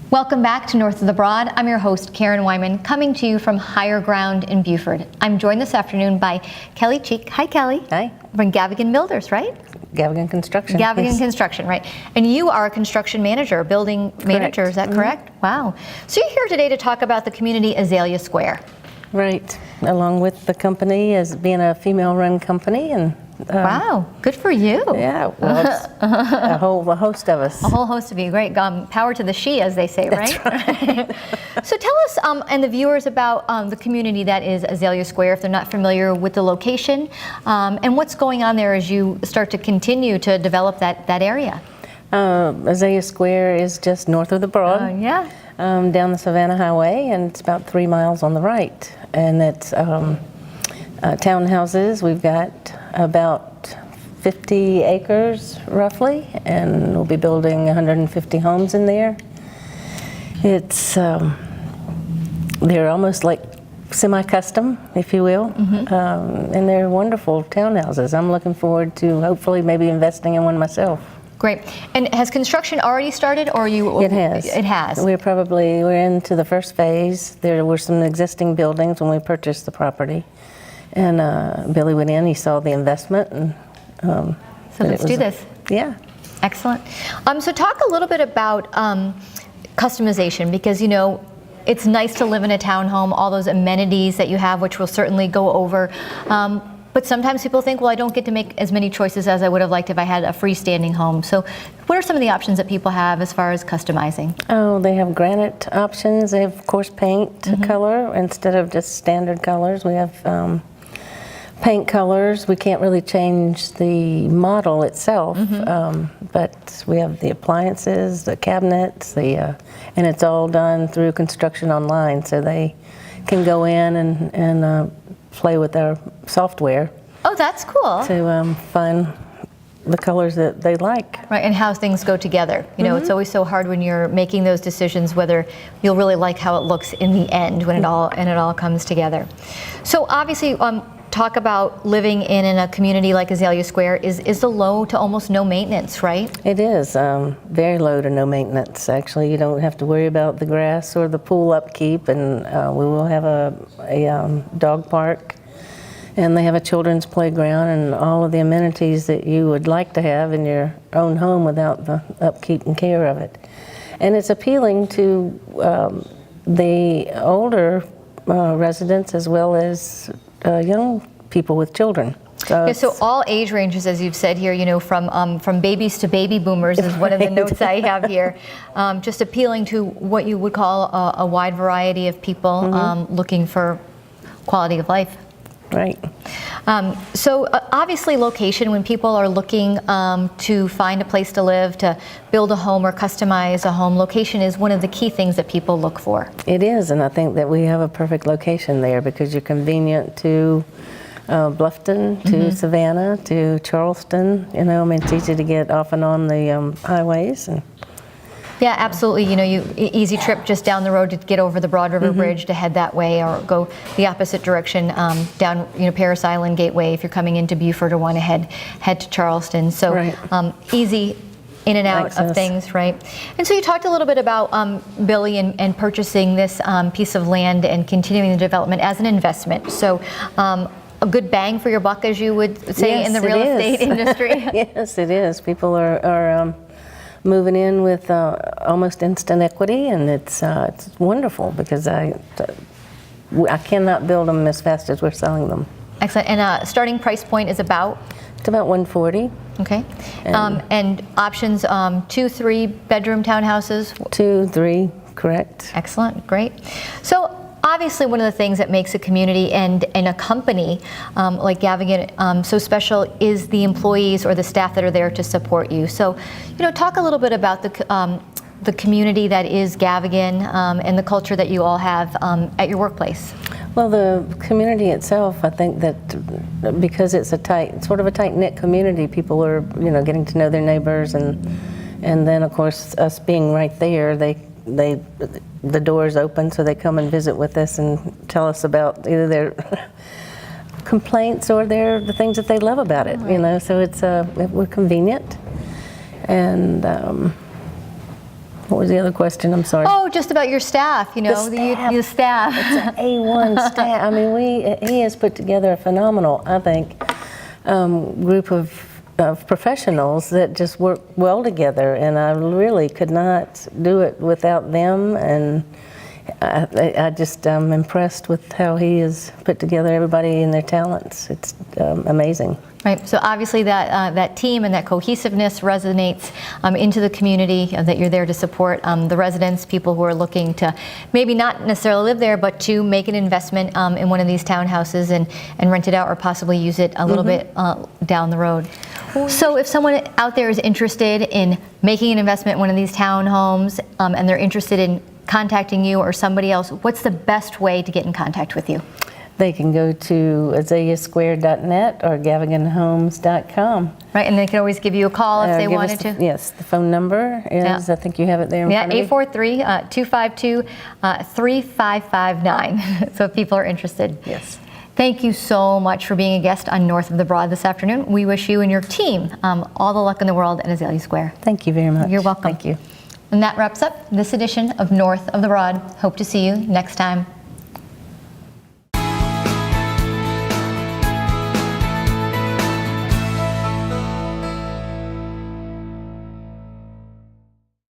Welcome back to North of the Broad. I'm your host, Karen Wyman, coming to you from Higher Ground in Beaufort. I'm joined this afternoon by Kelly Cheek. Hi, Kelly. Hi. From Gavigan Builders, right? Gavigan Construction. Gavigan yes. Construction, right. And you are a construction manager, building manager, is that correct? Wow. So you're here today to talk about the community Azalea Square. Right, along with the company as being a female-run company. And wow, good for you. Yeah, well, it's a host of us. A whole host of you, great. Power to the she, as they say, right? That's right. So tell us and the viewers about the community that is Azalea Square, if they're not familiar with the location, and what's going on there as you start to continue to develop that area. Azalea Square is just north of the Broad. Yeah. Down the Savannah Highway, and it's about 3 miles on the right. And it's townhouses. We've got about 50 acres roughly, and we'll be building 150 homes in there. It's they're almost like semi-custom, if you will, and they're wonderful townhouses. I'm looking forward to hopefully maybe investing in one myself. Great. And has construction already started, or you? It has. It has. We're into the first phase. There were some existing buildings when we purchased the property, and Billy went in. He saw the investment, and so let's do this. Yeah. Excellent. So talk a little bit about customization, because you know it's nice to live in a townhome, all those amenities that you have, which we'll certainly go over. But sometimes people think, well, I don't get to make as many choices as I would have liked if I had a freestanding home. So what are some of the options that people have as far as customizing? Oh, they have granite options. They have, of course, paint color instead of just standard colors. We have paint colors. We can't really change the model itself, but we have the appliances, the cabinets, and it's all done through Construction Online, so they can go in and play with our software. Oh, that's cool. To find the colors that they like. Right, and how things go together. You know, it's always so hard when you're making those decisions whether you'll really like how it looks in the end when it all comes together. So obviously, talk about living in a community like Azalea Square is the low to almost no maintenance, right? It is very low to no maintenance. Actually, you don't have to worry about the grass or the pool upkeep, and we will have a dog park, and they have a children's playground and all of the amenities that you would like to have in your own home without the upkeep and care of it. And it's appealing to the older residents as well as young people with children. So all age ranges, as you've said here, you know, from babies to baby boomers is one of the notes I have here. Just appealing to what you would call a wide variety of people looking for quality of life. Right. So obviously location, when people are looking to find a place to live, to build a home or customize a home, location is one of the key things that people look for. It is, and I think that we have a perfect location there because you're convenient to Bluffton, to Savannah, to Charleston. You know, I mean, it's easy to get off and on the highways. And yeah, absolutely. You know, easy trip just down the road to get over the Broad River Bridge to head that way, or go the opposite direction down, you know, Paris Island Gateway if you're coming into Beaufort or want to head to Charleston. So easy in and out of things, right? And so you talked a little bit about Billy and purchasing this piece of land and continuing the development as an investment. So a good bang for your buck, as you would say in the real estate industry. Yes, it is. People are moving in with almost instant equity, and it's wonderful because I cannot build them as fast as we're selling them. Excellent. And starting price point is about? It's about $140. Okay. And options, 2-3 bedroom townhouses? 2-3, correct. Excellent. Great. So obviously, one of the things that makes a community and a company like Gavigan so special is the employees or the staff that are there to support you. So, you know, talk a little bit about the community that is Gavigan and the culture that you all have at your workplace. Well, the community itself, I think that because it's sort of a tight-knit community, people are, you know, getting to know their neighbors, and then of course us being right there, the doors open, so they come and visit with us and tell us about either their complaints or the things that they love about it. You know, so it's we're convenient, and What was the other question? I'm sorry. Oh, just about your staff, you know, the staff. It's an A1 staff. I mean, he has put together a phenomenal, I think, group of professionals that just work well together, and I really could not do it without them, and I just am impressed with how he has put together everybody and their talents. It's amazing. Right. So obviously that team and that cohesiveness resonates into the community, that you're there to support the residents, people who are looking to maybe not necessarily live there, but to make an investment in one of these townhouses and rent it out or possibly use it a little bit down the road. So if someone out there is interested in making an investment in one of these townhomes and they're interested in contacting you or somebody else, what's the best way to get in contact with you? They can go to azaleasquare.net or gaviganhomes.com. Right, and they can always give you a call if they wanted to. Yes, the phone number is, I think you have it there in front of me. 843-252-3559. So if people are interested. Yes. Thank you so much for being a guest on North of the Broad this afternoon. We wish you and your team all the luck in the world at Azalea Square. Thank you very much. You're welcome. Thank you. And that wraps up this edition of North of the Broad. Hope to see you next time.